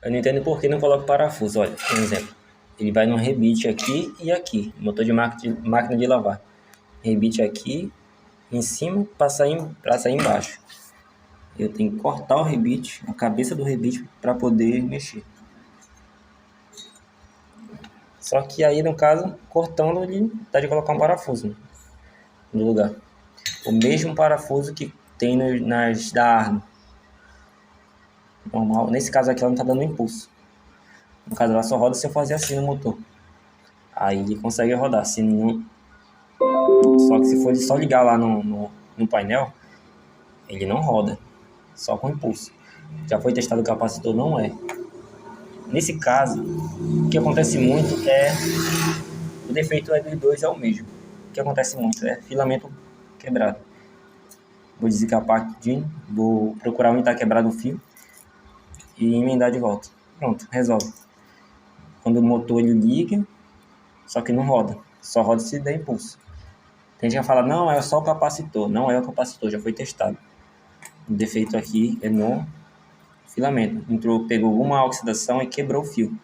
Eu não entendo por que não coloca parafuso. Olha, por exemplo, ele vai no rebite aqui e aqui, motor de máquina de lavar. Rebite aqui em cima para sair embaixo. Eu tenho que cortar o rebite, a cabeça do rebite, para poder mexer. Só que aí, no caso, cortando, ele dá de colocar um parafuso no lugar. O mesmo parafuso que tem nas da Arno. Normal. Nesse caso aqui, ela não está dando impulso. No caso, ela só roda se eu fazer assim no motor. Aí ele consegue rodar. Se não... Só que se for só ligar lá no painel, ele não roda. Só com impulso. Já foi testado o capacitor, não é. Nesse caso, o que acontece muito é... O defeito dos dois é o mesmo. O que acontece muito é filamento quebrado. Vou desencapar aqui, vou procurar onde está quebrado o fio e emendar de volta. Pronto, resolve. Quando o motor ele liga, só que não roda. Só roda se der impulso. Tem gente que fala, não, é só o capacitor. Não é o capacitor, já foi testado. O defeito aqui é no filamento. Pegou alguma oxidação e quebrou o fio.